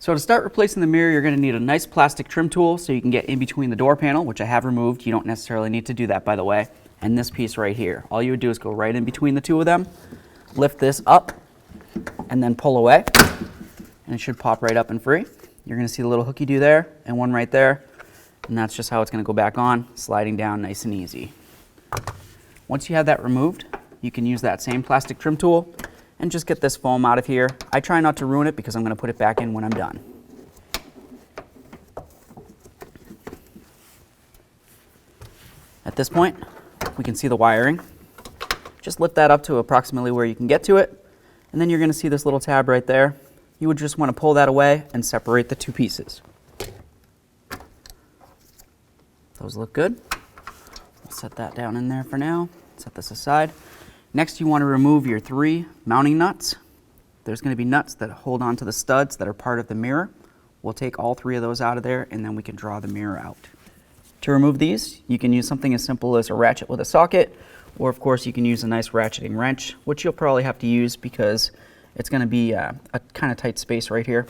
So to start replacing the mirror, you're going to need a nice plastic trim tool so you can get in between the door panel, which I have removed. You don't necessarily need to do that, by the way, and this piece right here. All you would do is go right in between the two of them, lift this up, and then pull away, and it should pop right up and free. You're going to see the little hook you do there and one right there, and that's just how it's going to go back on, sliding down nice and easy. Once you have that removed, you can use that same plastic trim tool and just get this foam out of here. I try not to ruin it because I'm going to put it back in when I'm done. At this point, we can see the wiring. Just lift that up to approximately where you can get to it, and then you're going to see this little tab right there. You would just want to pull that away and separate the two pieces. Those look good. We'll set that down in there for now. Set this aside. Next, you want to remove your 3 mounting nuts. There's going to be nuts that hold onto the studs that are part of the mirror. We'll take all 3 of those out of there, and then we can draw the mirror out. To remove these, you can use something as simple as a ratchet with a socket, or of course you can use a nice ratcheting wrench, which you'll probably have to use because it's going to be a kind of tight space right here.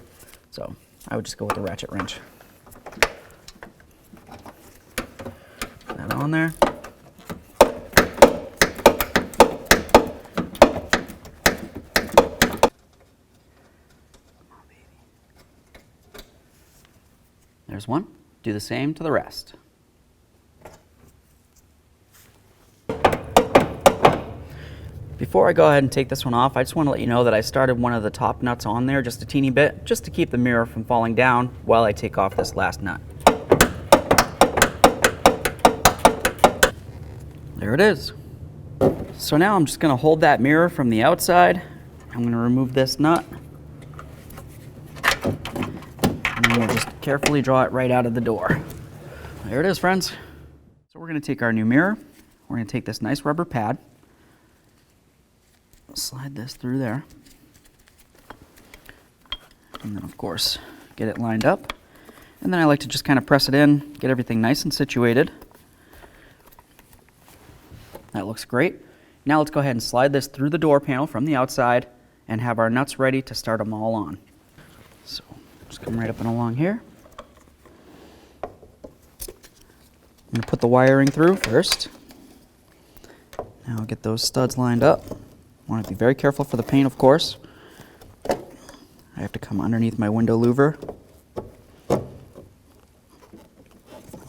So I would just go with the ratchet wrench. Put that on there. There's one. Do the same to the rest. Before I go ahead and take this one off, I just want to let you know that I started one of the top nuts on there just a teeny bit, just to keep the mirror from falling down while I take off this last nut. There it is. So now I'm just going to hold that mirror from the outside. I'm going to remove this nut. And then we'll just carefully draw it right out of the door. There it is, friends. So we're going to take our new mirror. We're going to take this nice rubber pad. Slide this through there. And then, of course, get it lined up. And then I like to just kind of press it in, get everything nice and situated. That looks great. Now let's go ahead and slide this through the door panel from the outside and have our nuts ready to start them all on. So just come right up and along here. I'm going to put the wiring through first. Now get those studs lined up. Want to be very careful for the paint, of course. I have to come underneath my window louver. I'll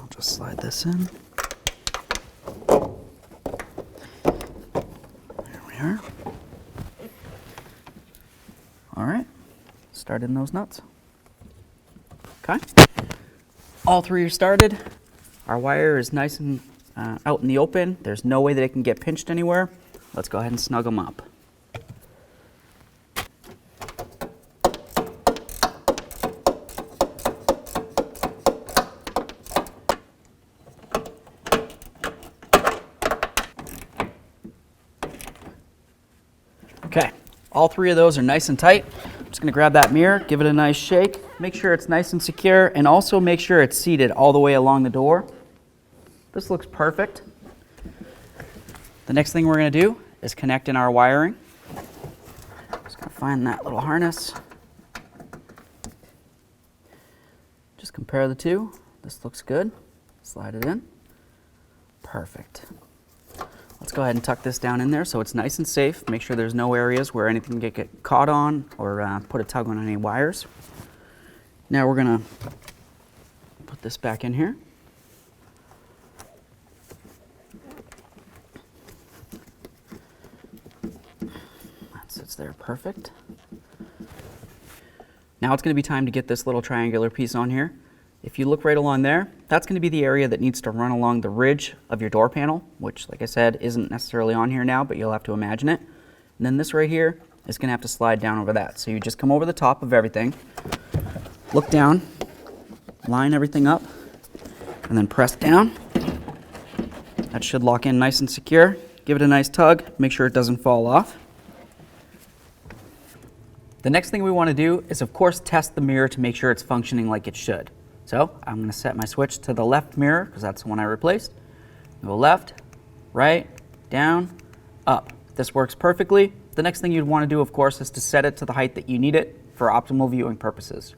just slide this in. There we are. All right, start in those nuts. Okay, all 3 are started. Our wire is nice and out in the open. There's no way that it can get pinched anywhere. Let's go ahead and snug them up. Okay, all 3 of those are nice and tight. I'm just going to grab that mirror, give it a nice shake, make sure it's nice and secure, and also make sure it's seated all the way along the door. This looks perfect. The next thing we're going to do is connect in our wiring. Just going to find that little harness. Just compare the two. This looks good. Slide it in. Perfect. Let's go ahead and tuck this down in there so it's nice and safe. Make sure there's no areas where anything can get caught on or put a tug on any wires. Now we're going to put this back in here. That sits there perfect. Now it's going to be time to get this little triangular piece on here. If you look right along there, that's going to be the area that needs to run along the ridge of your door panel, which, like I said, isn't necessarily on here now, but you'll have to imagine it. And then this right here is going to have to slide down over that. So you just come over the top of everything, look down, line everything up, and then press down. That should lock in nice and secure. Give it a nice tug, make sure it doesn't fall off. The next thing we want to do is, of course, test the mirror to make sure it's functioning like it should. So I'm going to set my switch to the left mirror because that's the one I replaced. Go left, right, down, up. This works perfectly. The next thing you'd want to do, of course, is to set it to the height that you need it for optimal viewing purposes.